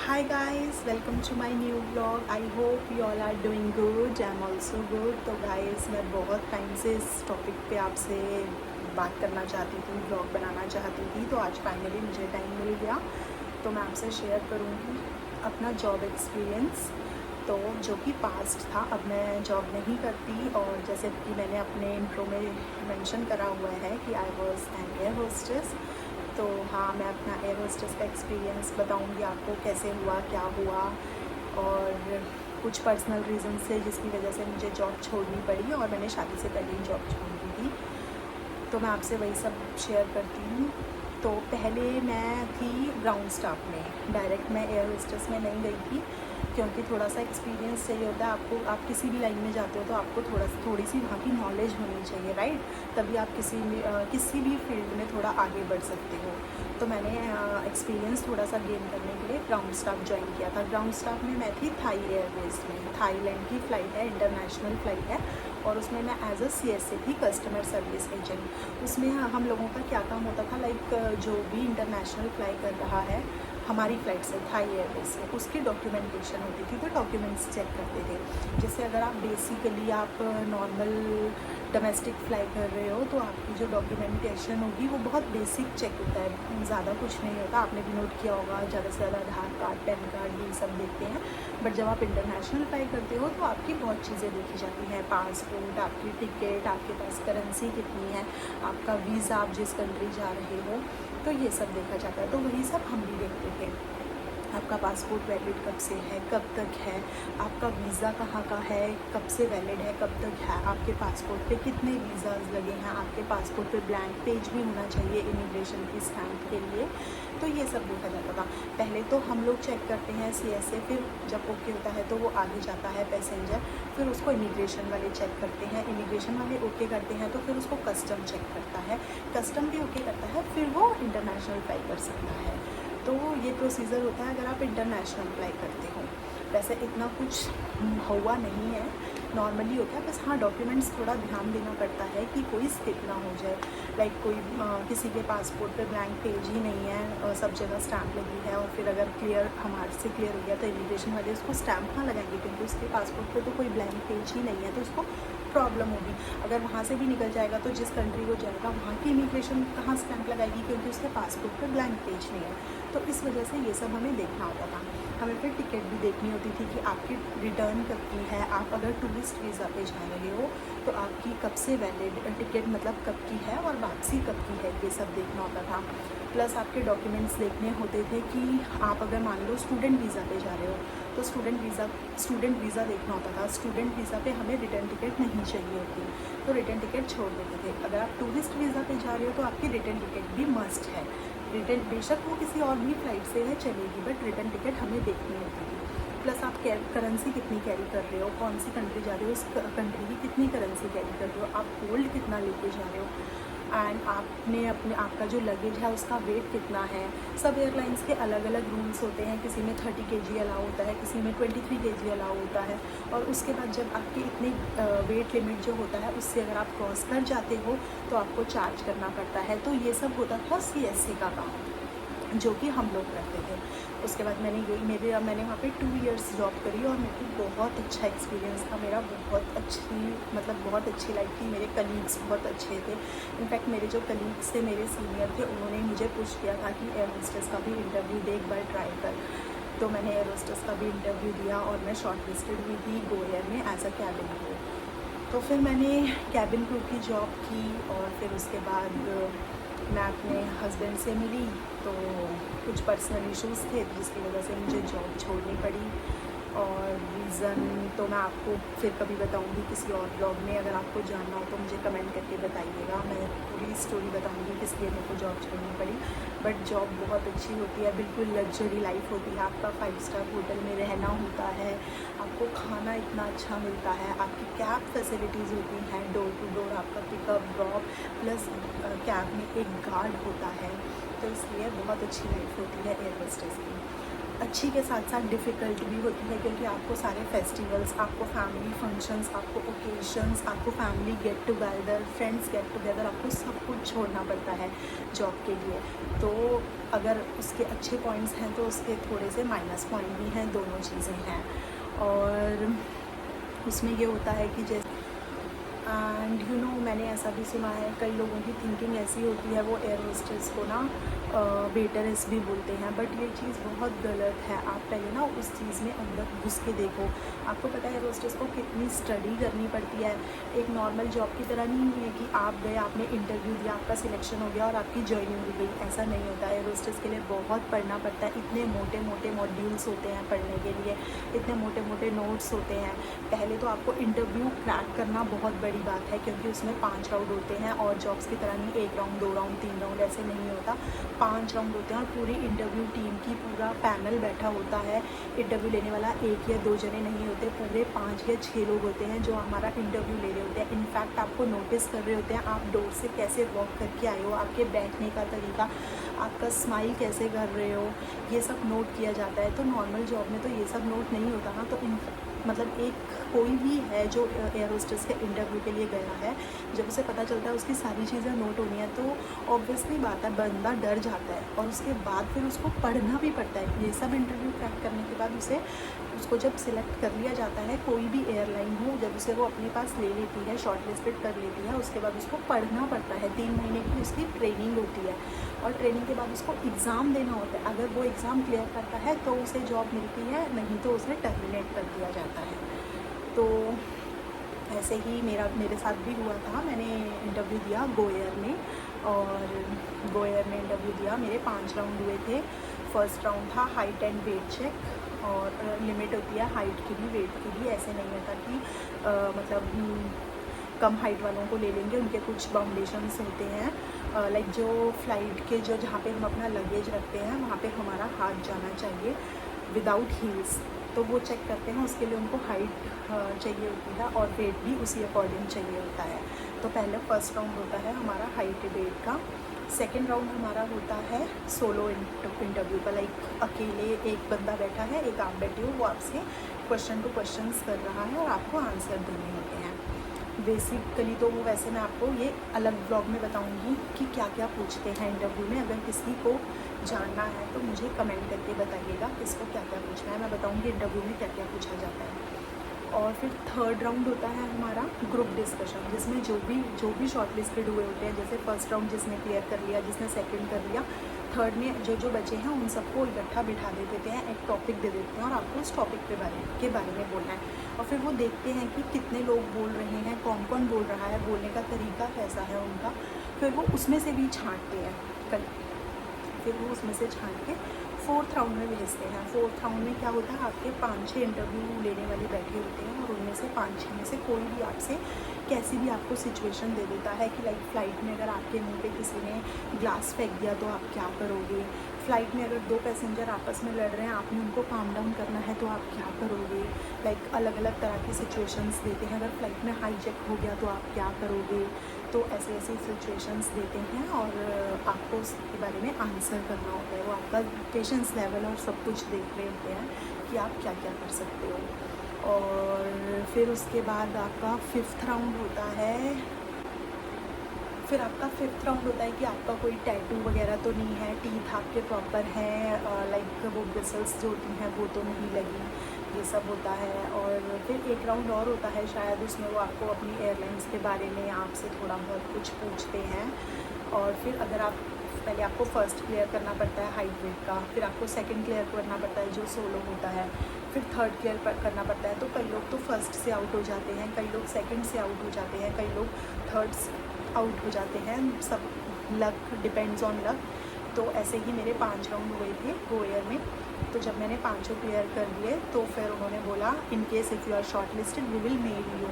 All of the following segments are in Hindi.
Hi guys, welcome to my new vlog. I hope you all are doing good. I'm also good. तो guys, मैं बहुत टाइम से इस टॉपिक पे आपसे बात करना चाहती थी, व्लॉग बनाना चाहती थी, तो आज फाइनली मुझे टाइम मिल गया। तो मैं आपसे शेयर करूँगी अपना जॉब एक्सपीरियंस, तो जो कि पास्ट था। अब मैं जॉब नहीं करती, और जैसे कि मैंने अपने इंट्रो में मेंशन करा हुआ है कि I was an air hostess. तो हाँ, मैं अपना एयर होस्टेस का एक्सपीरियंस बताऊँगी आपको, कैसे हुआ, क्या हुआ, और कुछ पर्सनल रीज़न से जिसकी वजह से मुझे जॉब छोड़नी पड़ी, और मैंने शादी से पहले ही जॉब छोड़ दी थी। तो मैं आपसे वही सब शेयर करती हूँ। तो पहले मैं थी ग्राउंड स्टाफ में, डायरेक्ट मैं एयर होस्टेस में नहीं गई थी, क्योंकि थोड़ा सा एक्सपीरियंस चाहिए होता है आपको। आप किसी भी लाइन में जाते हो तो आपको थोड़ी सी वहाँ की नॉलेज होनी चाहिए, राइट? तभी आप किसी भी फील्ड में थोड़ा आगे बढ़ सकते हो। तो मैंने एक्सपीरियंस थोड़ा सा गेन करने के लिए ग्राउंड स्टाफ ज्वाइन किया था। ग्राउंड स्टाफ में मैं थी थाई एयरवेज में। थाईलैंड की फ़्लाइट है, इंटरनेशनल फ़्लाइट है, और उसमें मैं एज अ CSA थी, कस्टमर सर्विस एजेंट। उसमें हम लोगों का क्या काम होता था, लाइक जो भी इंटरनेशनल फ्लाई कर रहा है हमारी फ़्लाइट से, थाई एयरवेज से, उसकी डॉक्यूमेंटेशन होती थी, तो डॉक्यूमेंट्स चेक करते थे। जैसे अगर आप बेसिकली आप नॉर्मल डोमेस्टिक फ्लाई कर रहे हो, तो आपकी जो डॉक्यूमेंटेशन होगी वो बहुत बेसिक चेक होता है, ज़्यादा कुछ नहीं होता। आपने भी नोट किया होगा, ज़्यादा से ज़्यादा आधार कार्ड, पैन कार्ड, ये सब देखते हैं। बट जब आप इंटरनेशनल फ्लाई करते हो तो आपकी बहुत चीज़ें देखी जाती हैं, पासपोर्ट, आपकी टिकट, आपके पास करेंसी कितनी है, आपका वीज़ा, आप जिस कंट्री जा रहे हो, तो ये सब देखा जाता है। तो वही सब हम भी देखते थे। आपका पासपोर्ट वैलिड कब से है, कब तक है, आपका वीज़ा कहाँ का है, कब से वैलिड है, कब तक है, आपके पासपोर्ट पे कितने वीज़ाज लगे हैं, आपके पासपोर्ट पे ब्लैंक पेज भी होना चाहिए इमिग्रेशन की स्टैम्प के लिए। तो ये सब देखा जाता था। पहले तो हम लोग चेक करते हैं CSA, फिर जब ओके होता है तो वो आगे जाता है पैसेंजर, फिर उसको इमिग्रेशन वाले चेक करते हैं। इमिग्रेशन वाले ओके करते हैं तो फिर उसको कस्टम चेक करता है, कस्टम भी ओके करता है, फिर वो इंटरनेशनल फ्लाई कर सकता है। तो ये प्रोसीजर होता है अगर आप इंटरनेशनल अप्लाई करते हो। वैसे इतना कुछ हुआ नहीं है, नॉर्मली होता है, बस हाँ डॉक्यूमेंट्स थोड़ा ध्यान देना पड़ता है कि कोई स्किप ना हो जाए। लाइक कोई किसी के पासपोर्ट पे ब्लैंक पेज ही नहीं है, सब जगह स्टैम्प लगी है, और फिर अगर क्लियर हमारे से क्लियर हो गया तो इमिग्रेशन वाले उसको स्टैम्प कहाँ लगाएंगे, क्योंकि उसके पासपोर्ट पे तो कोई ब्लैंक पेज ही नहीं है, तो उसको प्रॉब्लम होगी। अगर वहाँ से भी निकल जाएगा तो जिस कंट्री को जाएगा वहाँ की इमिग्रेशन कहाँ स्टैम्प लगाएगी, क्योंकि उसके पासपोर्ट पे ब्लैंक पेज नहीं है। तो इस वजह से ये सब हमें देखना होता था। हमें फिर टिकट भी देखनी होती थी कि आपकी रिटर्न कब की है। आप अगर टूरिस्ट वीज़ा पे जा रहे हो तो आपकी कब से वैलिड टिकट, मतलब कब की है, और वापसी कब की है, ये सब देखना होता था। प्लस आपके डॉक्यूमेंट्स देखने होते थे कि आप अगर मान लो स्टूडेंट वीज़ा पे जा रहे हो तो स्टूडेंट वीज़ा देखना होता था। स्टूडेंट वीज़ा पे हमें रिटर्न टिकट नहीं चाहिए होती, तो रिटर्न टिकट छोड़ देते थे। अगर आप टूरिस्ट वीज़ा पे जा रहे हो तो आपकी रिटर्न टिकट भी मस्ट है। रिटर्न बेशक वो किसी और भी फ्लाइट से है चलेगी, बट रिटर्न टिकट हमें देखनी होती थी। प्लस आप करेंसी कितनी कैरी कर रहे हो, कौन सी कंट्री जा रहे हो, उस कंट्री की कितनी करेंसी कैरी कर रहे हो, आप गोल्ड कितना लेके जा रहे हो, एंड आपका जो लगेज है उसका वेट कितना है। सब एयरलाइंस के अलग अलग रूल्स होते हैं, किसी में 30 kg अलाउ होता है, किसी में 23 kg अलाउ होता है। और उसके बाद जब आपकी इतनी वेट लिमिट जो होता है उससे अगर आप क्रॉस कर जाते हो तो आपको चार्ज करना पड़ता है। तो ये सब होता था CSA का काम, जो कि हम लोग करते थे। उसके बाद मैंने वहाँ पे 2 इयर्स जॉब करी, और मेरे को बहुत अच्छा एक्सपीरियंस था मेरा। बहुत अच्छी लाइफ थी। मेरे कलीग्स बहुत अच्छे थे। इनफैक्ट मेरे जो कलीग्स थे, मेरे सीनियर थे, उन्होंने मुझे पुश किया था कि एयर होस्टेस का भी इंटरव्यू दे, एक बार ट्राई कर। तो मैंने एयर होस्टेस का भी इंटरव्यू दिया, और मैं शॉर्ट लिस्टेड हुई थी गो एयर में एज अ कैबिन क्रू। तो फिर मैंने कैबिन क्रू की जॉब की, और फिर उसके बाद मैं अपने हस्बैंड से मिली, तो कुछ पर्सनल इश्यूज़ थे जिसकी वजह से मुझे जॉब छोड़नी पड़ी। और रीज़न तो मैं आपको फिर कभी बताऊंगी किसी और ब्लॉग में। अगर आपको जानना हो तो मुझे कमेंट करके बताइएगा, मैं पूरी स्टोरी बताऊंगी किस लिए मेरे को जॉब छोड़नी पड़ी। बट जॉब बहुत अच्छी होती है, बिल्कुल लग्जरी लाइफ होती है। आपका 5 स्टार होटल में रहना होता है, आपको खाना इतना अच्छा मिलता है, आपकी कैब फैसिलिटीज़ होती हैं, डोर टू डोर आपका पिकअप ड्रॉप, प्लस कैब में एक गार्ड होता है। तो इसलिए बहुत अच्छी लाइफ होती है एयर होस्टेस की। अच्छी के साथ साथ डिफ़िकल्ट भी होती है, क्योंकि आपको सारे फेस्टिवल्स, आपको फैमिली फंक्शंस, आपको ओकेशंस, आपको family get together, friends get together, आपको सब कुछ छोड़ना पड़ता है जॉब के लिए। तो अगर उसके अच्छे पॉइंट्स हैं तो उसके थोड़े से माइनस पॉइंट भी हैं, दोनों चीज़ें हैं। और उसमें ये होता है कि जैसे एंड मैंने ऐसा भी सुना है, कई लोगों की थिंकिंग ऐसी होती है, वो एयर होस्टेस को ना वेटरेस भी बोलते हैं, बट ये चीज़ बहुत गलत है। आप पहले ना उस चीज़ में अंदर घुस के देखो। आपको पता है एयर होस्टेस को कितनी स्टडी करनी पड़ती है। एक नॉर्मल जॉब की तरह नहीं है कि आप गए, आपने इंटरव्यू दिया, आपका सिलेक्शन हो गया और आपकी जॉइनिंग हो गई, ऐसा नहीं होता। एयर होस्टेस के लिए बहुत पढ़ना पड़ता है, इतने मोटे मोटे मॉड्यूल्स होते हैं पढ़ने के लिए, इतने मोटे मोटे नोट्स होते हैं। पहले तो आपको इंटरव्यू क्रैक करना बहुत बड़ी बात है, क्योंकि उसमें 5 राउंड होते हैं, और जॉब्स की तरह नहीं 1 राउंड 2 राउंड 3 राउंड ऐसे नहीं होता, 5 राउंड होते हैं। और पूरी इंटरव्यू टीम की पूरा पैनल बैठा होता है। इंटरव्यू लेने वाला 1 या 2 जने नहीं होते, पूरे 5 या 6 लोग होते हैं जो हमारा इंटरव्यू ले रहे होते हैं। इनफैक्ट आपको नोटिस कर रहे होते हैं, आप डोर से कैसे वॉक करके आए हो, आपके बैठने का तरीका, आपका स्माइल कैसे कर रहे हो, ये सब नोट किया जाता है। तो नॉर्मल जॉब में तो ये सब नोट नहीं होता ना। तो मतलब एक कोई भी है जो एयर होस्टेस के इंटरव्यू के लिए गया है, जब उसे पता चलता है उसकी सारी चीज़ें नोट होनी है, तो ऑब्वियसली बात है बंदा डर जाता है, और उसके बाद फिर उसको पढ़ना भी पड़ता है। ये सब इंटरव्यू क्रैक करने के बाद उसको जब सिलेक्ट कर लिया जाता है, कोई भी एयरलाइन हो, जब उसे वो अपने पास ले लेती है, शॉर्टलिस्टेड कर लेती है, उसके बाद उसको पढ़ना पड़ता है। 3 महीने की उसकी ट्रेनिंग होती है, और ट्रेनिंग के बाद उसको एग्ज़ाम देना होता है। अगर वो एग्ज़ाम क्लियर करता है तो उसे जॉब मिलती है, नहीं तो उसे टर्मिनेट कर दिया जाता है। तो ऐसे ही मेरे साथ भी हुआ था। मैंने इंटरव्यू दिया गोएयर में, और गोएयर में इंटरव्यू दिया। मेरे 5 राउंड हुए थे। फर्स्ट राउंड था हाइट एंड वेट चेक, और लिमिट होती है हाइट की भी वेट की भी। ऐसे नहीं होता कि कम हाइट वालों को ले लेंगे, उनके कुछ बाउंडेशंस होते हैं। लाइक जो फ़्लाइट के जहाँ पे हम अपना लगेज रखते हैं, वहाँ पे हमारा हाथ जाना चाहिए विदाउट हील्स, तो वो चेक करते हैं। उसके लिए उनको हाइट चाहिए होती है, और वेट भी उसी अकॉर्डिंग चाहिए होता है। तो पहले फर्स्ट राउंड होता है हमारा हाइट वेट का। सेकेंड राउंड हमारा होता है सोलो इंटरव्यू का। लाइक अकेले एक बंदा बैठा है, एक आप बैठे हो, वो आपसे क्वेश्चन टू क्वेश्चंस कर रहा है, और आपको आंसर देने होते हैं। बेसिकली तो वो वैसे मैं आपको ये अलग ब्लॉग में बताऊंगी कि क्या क्या पूछते हैं इंटरव्यू में। अगर किसी को जानना है तो मुझे कमेंट करके बताइएगा किसको क्या क्या पूछना है, मैं बताऊंगी इंटरव्यू में क्या क्या पूछा जाता है। और फिर थर्ड राउंड होता है हमारा ग्रुप डिस्कशन, जिसमें जो भी शॉर्टलिस्टेड हुए होते हैं, जैसे फर्स्ट राउंड जिसने क्लियर कर लिया, जिसने सेकंड कर लिया, थर्ड में जो बचे हैं उन सबको इकट्ठा बिठा दे देते हैं, एक टॉपिक दे देते हैं, और आपको उस टॉपिक के बारे में बोलना है। और फिर वो देखते हैं कि कितने लोग बोल रहे हैं, कौन कौन बोल रहा है, बोलने का तरीका कैसा है उनका। फिर वो उसमें से भी छांटते हैं, फिर वो उसमें से छांट के फोर्थ राउंड में भेजते हैं। फोर्थ राउंड में क्या होता है, आपके 5-6 इंटरव्यू लेने वाले बैठे होते हैं, और उनमें से 5-6 में से कोई भी आपसे कैसी भी आपको सिचुएशन दे देता है कि लाइक फ़्लाइट में अगर आपके मुंह पे किसी ने ग्लास फेंक दिया तो आप क्या करोगे। फ़्लाइट में अगर 2 पैसेंजर आपस में लड़ रहे हैं, आपने उनको काम डाउन करना है तो आप क्या करोगे। लाइक अलग अलग तरह की सिचुएशंस देते हैं। अगर फ़्लाइट में हाईजैक हो गया तो आप क्या करोगे। तो ऐसे सिचुएशंस देते हैं, और आपको उसके बारे में आंसर करना होता है। वो आपका पेशेंस लेवल और सब कुछ देख रहे होते हैं कि आप क्या क्या कर सकते हो। और फिर उसके बाद आपका फिफ्थ राउंड होता है। फिर आपका फिफ्थ राउंड होता है कि आपका कोई टैटू वगैरह तो नहीं है, टीथ आपके प्रॉपर हैं, लाइक वो ब्रिसल्स जो होती हैं वो तो नहीं लगी, ये सब होता है। और फिर एक राउंड और होता है शायद, उसमें वो आपको अपनी एयरलाइंस के बारे में आपसे थोड़ा बहुत कुछ पूछते हैं। और फिर अगर आप पहले आपको फ़र्स्ट क्लियर करना पड़ता है हाइट वेट का, फिर आपको सेकंड क्लियर करना पड़ता है जो सोलो होता है, फिर थर्ड क्लियर करना पड़ता है। तो कई लोग तो फर्स्ट से आउट हो जाते हैं, कई लोग सेकंड से आउट हो जाते हैं, कई लोग थर्ड आउट हो जाते हैं। सब लक, डिपेंड्स ऑन लक। तो ऐसे ही मेरे 5 राउंड हुए थे गोएयर में। तो जब मैंने 5 क्लियर कर दिए तो फिर उन्होंने बोला in case if you are shortlisted we will mail you.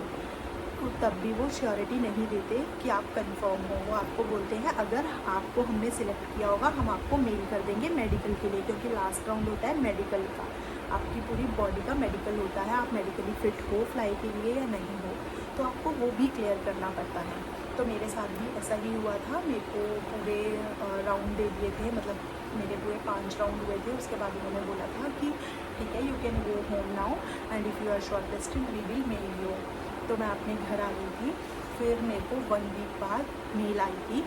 तो तब भी वो श्योरिटी नहीं देते कि आप कंफर्म हो। वो आपको बोलते हैं अगर आपको हमने सिलेक्ट किया होगा हम आपको मेल कर देंगे मेडिकल के लिए, क्योंकि लास्ट राउंड होता है मेडिकल का। आपकी पूरी बॉडी का मेडिकल होता है, आप मेडिकली फ़िट हो फ्लाई के लिए या नहीं हो, तो आपको वो भी क्लियर करना पड़ता है। तो मेरे साथ भी ऐसा ही हुआ था। मेरे को पूरे राउंड दे दिए थे, मतलब मेरे पूरे 5 राउंड हुए थे। उसके बाद उन्होंने बोला था कि ठीक है, you can go home now and if you are shortlisted we will mail you. तो मैं अपने घर आ गई थी। फिर मेरे को 1 वीक बाद मेल आई थी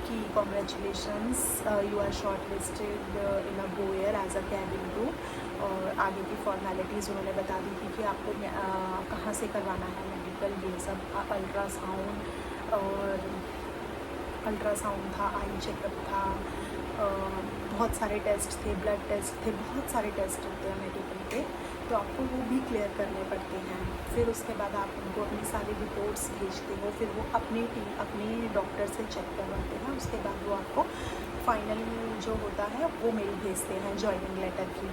कि congratulations, you are shortlisted in a GoAir as a cabin crew. और आगे की फॉर्मेलिटीज़ उन्होंने बता दी थी कि आपको कहाँ से करवाना है मेडिकल, ये सब अल्ट्रासाउंड और अल्ट्रासाउंड था, आई चेकअप था, बहुत सारे टेस्ट थे, ब्लड टेस्ट थे, बहुत सारे टेस्ट होते हैं मेडिकल के, तो आपको वो भी क्लियर करने पड़ते हैं। फिर उसके बाद आप उनको अपनी सारी रिपोर्ट्स भेजते हो, फिर वो अपने डॉक्टर से चेक करवाते हैं। उसके बाद वो आपको फाइनल जो होता है वो मेल भेजते हैं जॉइनिंग लेटर की।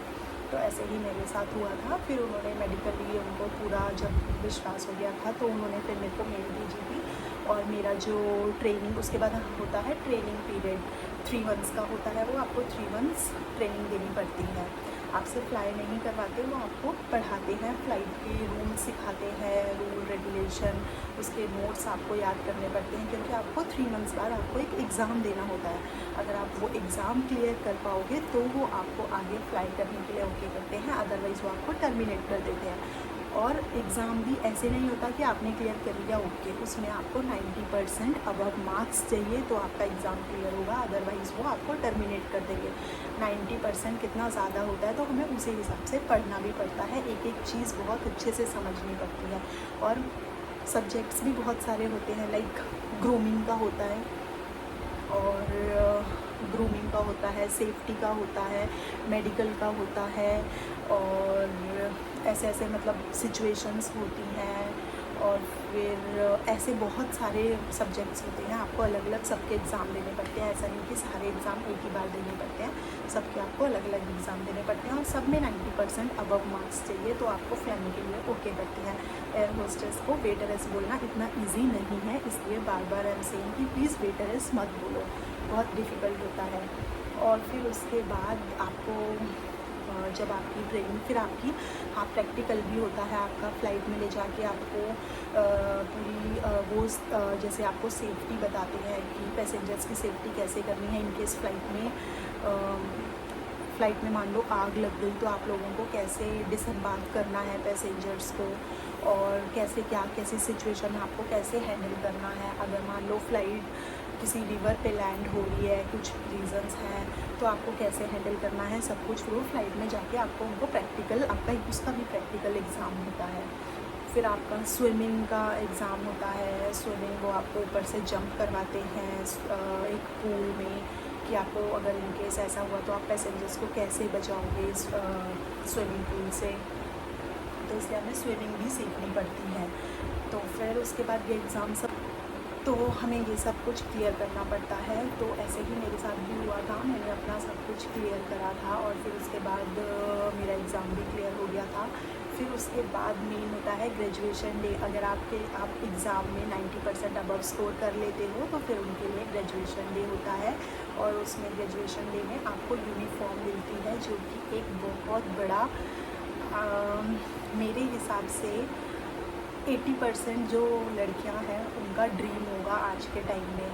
तो ऐसे ही मेरे साथ हुआ था। फिर उन्होंने मेडिकली उनको पूरा जब विश्वास हो गया था तो उन्होंने फिर मेरे को मेल भेजी थी। और मेरा जो ट्रेनिंग उसके बाद होता है ट्रेनिंग पीरियड 3 मंथ्स का होता है, वो आपको 3 मंथ्स ट्रेनिंग देनी पड़ती है। आपसे फ्लाई नहीं करवाते, वो आपको पढ़ाते हैं, फ़्लाइट के रूल्स सिखाते हैं, रूल रेगुलेशन, उसके नोट्स आपको याद करने पड़ते हैं, क्योंकि आपको 3 मंथ्स बाद आपको एक एग्ज़ाम देना होता है। अगर आप वो एग्ज़ाम क्लियर कर पाओगे तो वो आपको आगे फ्लाई करने के लिए ओके करते हैं, अदरवाइज़ वो आपको टर्मिनेट कर देते हैं। और एग्ज़ाम भी ऐसे नहीं होता कि आपने क्लियर कर लिया ओके, उसमें आपको 90% अबव मार्क्स चाहिए तो आपका एग्ज़ाम क्लियर होगा, अदरवाइज़ वो आपको टर्मिनेट कर देंगे। 90% कितना ज़्यादा होता है तो हमें उसी हिसाब से पढ़ना भी पड़ता है, एक एक चीज़ बहुत अच्छे से समझनी पड़ती है। और सब्जेक्ट्स भी बहुत सारे होते हैं, लाइक ग्रूमिंग का होता है, और ग्रूमिंग का होता है, सेफ्टी का होता है, मेडिकल का होता है, और ऐसे ऐसे मतलब सिचुएशंस होती हैं। और फिर ऐसे बहुत सारे सब्जेक्ट्स होते हैं, आपको अलग अलग सबके एग्ज़ाम देने पड़ते हैं। ऐसा नहीं कि सारे एग्ज़ाम एक ही बार देने पड़ते हैं, सबके आपको अलग अलग एग्ज़ाम देने पड़ते हैं। और सब में 90% अबव मार्क्स चाहिए तो आपको फ्लाइंग के लिए ओके करते हैं। एयर होस्टेस को वेटरेस बोलना इतना ईजी नहीं है, इसलिए बार बार आई एम सेइंग कि प्लीज़ वेटरेस मत बोलो, बहुत डिफ़िकल्ट होता है। और फिर उसके बाद आपको जब आपकी ट्रेनिंग फिर आपकी प्रैक्टिकल भी होता है आपका, फ़्लाइट में ले जाके आपको पूरी जैसे आपको सेफ्टी बताते हैं कि पैसेंजर्स की सेफ्टी कैसे करनी है। इनकेस फ़्लाइट में मान लो आग लग गई तो आप लोगों को कैसे डिसएम्बार्क करना है पैसेंजर्स को, और कैसी सिचुएशन आपको कैसे हैंडल करना है। अगर मान लो फ़्लाइट किसी रिवर पे लैंड हो रही है, कुछ रीज़न्स हैं, तो आपको कैसे हैंडल करना है, सब कुछ वो फ़्लाइट में जाके आपको उनको प्रैक्टिकल उसका भी प्रैक्टिकल एग्ज़ाम होता है। फिर आपका स्विमिंग का एग्ज़ाम होता है। स्विमिंग वो आपको ऊपर से जंप करवाते हैं एक पूल में, कि आपको अगर इनकेस ऐसा हुआ तो आप पैसेंजर्स को कैसे बचाओगे स्विमिंग पूल से, तो इसलिए हमें स्विमिंग भी सीखनी पड़ती है। तो फिर उसके बाद ये एग्ज़ाम सब तो हमें ये सब कुछ क्लियर करना पड़ता है। तो ऐसे ही मेरे साथ भी हुआ था, मैंने अपना सब कुछ क्लियर करा था और फिर उसके बाद मेरा एग्ज़ाम भी क्लियर हो गया था। फिर उसके बाद मेन होता है ग्रेजुएशन डे। अगर आप एग्ज़ाम में 90% अबव स्कोर कर लेते हो तो फिर उनके लिए ग्रेजुएशन डे होता है, और उसमें ग्रेजुएशन डे में आपको यूनिफॉर्म मिलती है, जो कि एक बहुत बड़ा मेरे हिसाब से 80% जो लड़कियां हैं उनका ड्रीम होगा आज के टाइम में।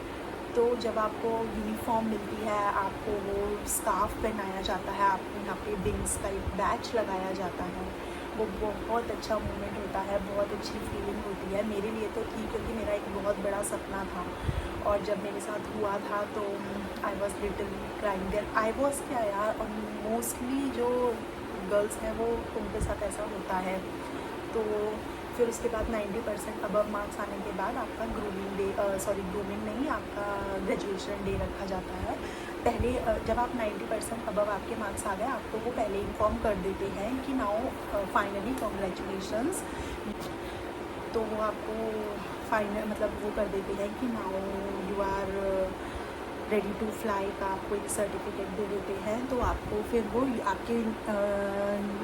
तो जब आपको यूनिफॉर्म मिलती है, आपको वो स्कार्फ पहनाया जाता है, आपको यहाँ पे विंग्स का एक बैच लगाया जाता है, वो बहुत अच्छा मोमेंट होता है, बहुत अच्छी फीलिंग होती है। मेरे लिए तो थी, क्योंकि मेरा एक बहुत बड़ा सपना था, और जब मेरे साथ हुआ था तो I was literally crying there. I was क्या यार, और मोस्टली जो गर्ल्स हैं वो उनके साथ ऐसा होता है। तो फिर उसके बाद 90% अबव मार्क्स आने के बाद आपका ग्रूमिंग नहीं, आपका ग्रेजुएशन डे रखा जाता है। पहले जब आप 90% अबव आपके मार्क्स आ गए, आपको वो पहले इन्फॉर्म कर देते हैं कि नाउ फाइनली कॉन्ग्रेचुलेशंस। तो वो आपको मतलब वो कर देते हैं कि now you are ready to fly का आपको एक सर्टिफिकेट दे देते हैं। तो आपको फिर वो आपके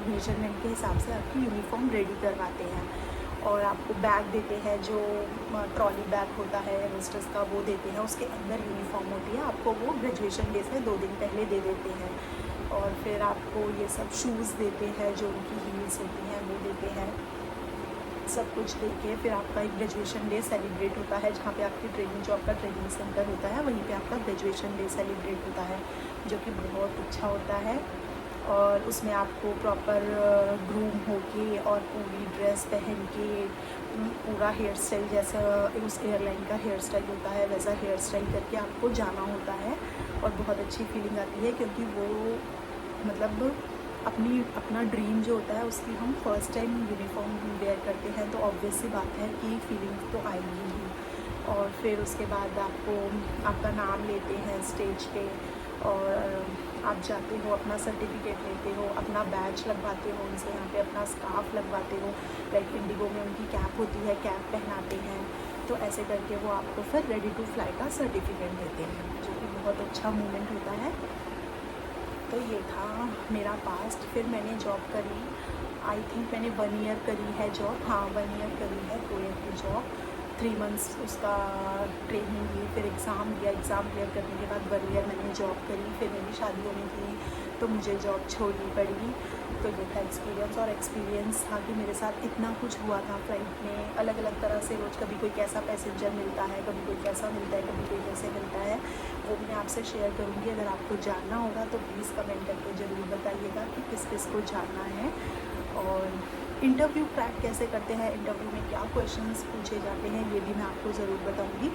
मेजरमेंट के हिसाब से आपकी यूनिफॉर्म रेडी करवाते हैं, और आपको बैग देते हैं, जो ट्रॉली बैग होता है होस्टेस का, वो देते हैं, उसके अंदर यूनिफॉर्म होती है। आपको वो ग्रेजुएशन डे से 2 दिन पहले दे देते हैं। और फिर आपको ये सब शूज़ देते हैं, जो उनकी हील्स होती हैं वो देते हैं। सब कुछ देके फिर आपका एक ग्रेजुएशन डे सेलिब्रेट होता है, जहाँ पे आपकी ट्रेनिंग, जो आपका ट्रेनिंग सेंटर होता है वहीं पे आपका ग्रेजुएशन डे सेलिब्रेट होता है, जो कि बहुत अच्छा होता है। और उसमें आपको प्रॉपर ग्रूम होके और पूरी ड्रेस पहन के पूरा हेयर स्टाइल जैसा उस एयरलाइन का हेयर स्टाइल होता है वैसा हेयर स्टाइल करके आपको जाना होता है। और बहुत अच्छी फीलिंग आती है, क्योंकि वो मतलब अपना ड्रीम जो होता है उसकी हम फर्स्ट टाइम यूनिफॉर्म वेयर करते हैं, तो ऑब्वियस सी बात है कि फीलिंग तो आएगी ही। और फिर उसके बाद आपका नाम लेते हैं स्टेज पे, और आप जाते हो, अपना सर्टिफिकेट लेते हो, अपना बैच लगवाते हो उनसे, यहाँ पे अपना स्कार्फ लगवाते हो, लाइक इंडिगो में उनकी कैप होती है, कैप पहनाते हैं। तो ऐसे करके वो आपको फिर रेडी टू फ्लाई का सर्टिफिकेट देते हैं, जो कि बहुत अच्छा मोमेंट होता है। तो ये था मेरा पास्ट। फिर मैंने जॉब करी, आई थिंक मैंने 1 ईयर करी है जॉब, हाँ 1 ईयर करी है कोरियर की जॉब। 3 मंथ्स उसका ट्रेनिंग ली, फिर एग्ज़ाम दिया, एग्ज़ाम क्लियर करने के बाद 1 ईयर मैंने जॉब करी। फिर मेरी शादी होने की तो मुझे जॉब छोड़नी पड़ी। तो ये था एक्सपीरियंस, और एक्सपीरियंस था कि मेरे साथ इतना कुछ हुआ था फ्लाइट में, अलग अलग तरह से रोज़, कभी कोई कैसा पैसेंजर मिलता है, कभी कोई कैसा मिलता है, कभी कोई कैसे मिलता है, वो मैं आपसे शेयर करूँगी। अगर आपको जानना होगा तो प्लीज़ कमेंट करके ज़रूर बताइएगा कि किस किस को जानना है। और इंटरव्यू क्रैक कैसे करते हैं, इंटरव्यू में क्या क्वेश्चंस पूछे जाते हैं, ये भी मैं आपको ज़रूर बताऊंगी।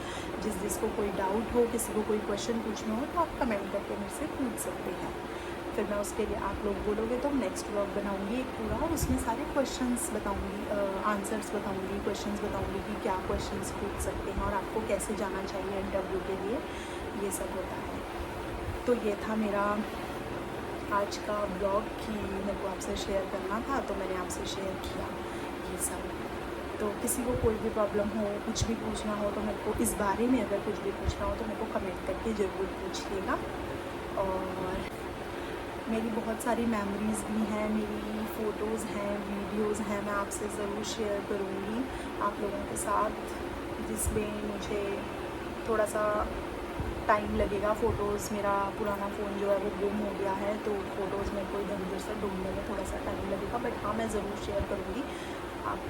जिसको कोई डाउट हो, किसी को कोई क्वेश्चन पूछना हो तो आप कमेंट करके मुझसे पूछ सकते हैं। फिर मैं उसके लिए, आप लोग बोलोगे तो नेक्स्ट व्लॉग बनाऊंगी एक पूरा, उसमें सारे क्वेश्चंस बताऊंगी, आंसर्स बताऊंगी, क्वेश्चंस बताऊंगी कि क्या क्वेश्चंस पूछ सकते हैं और आपको कैसे जाना चाहिए इंटरव्यू के लिए, ये सब होता है। तो ये था मेरा आज का ब्लॉग कि मेरे को आपसे शेयर करना था, तो मैंने आपसे शेयर किया ये सब। तो किसी को कोई भी प्रॉब्लम हो, कुछ भी पूछना हो, तो मेरे को इस बारे में अगर कुछ भी पूछना हो तो मेरे को कमेंट करके ज़रूर पूछिएगा। और मेरी बहुत सारी मेमोरीज़ भी हैं, मेरी फ़ोटोज़ हैं, वीडियोज़ हैं, मैं आपसे ज़रूर शेयर करूँगी आप लोगों के साथ, जिसमें मुझे थोड़ा सा टाइम लगेगा। फ़ोटोज़, मेरा पुराना फ़ोन जो है वो गुम हो गया है, तो फ़ोटोज़ मेरे को इधर उधर से ढूंढने में थोड़ा सा टाइम लगेगा, बट हाँ मैं ज़रूर शेयर करूँगी। आप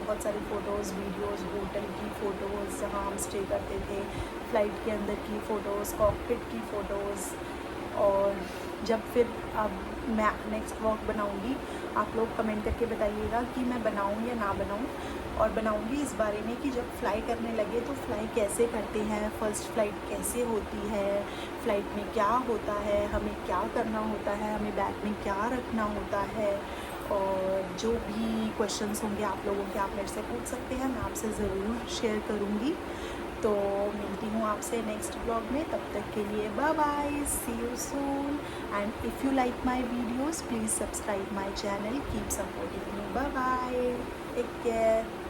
बहुत सारी फ़ोटोज़, वीडियोज़, होटल की फ़ोटोज़, जहाँ हम स्टे करते थे, फ़्लाइट के अंदर की फ़ोटोज़, कॉकपिट की फ़ोटोज़। और जब फिर अब मैं नेक्स्ट व्लॉग बनाऊँगी, आप लोग कमेंट करके बताइएगा कि मैं बनाऊँ या ना बनाऊँ। और बनाऊँगी इस बारे में कि जब फ़्लाई करने लगे तो फ़्लाई कैसे करते हैं, फ़र्स्ट फ़्लाइट कैसे होती है, फ़्लाइट में क्या होता है, हमें क्या करना होता है, हमें बैग में क्या रखना होता है। और जो भी क्वेश्चंस होंगे आप लोगों के, आप मेरे से पूछ सकते हैं, मैं आपसे ज़रूर शेयर करूँगी। तो मिलती हूँ आपसे नेक्स्ट ब्लॉग में, तब तक के लिए bye bye, see you soon. And if you like my videos please subscribe my channel, keep supporting me, bye bye, take care.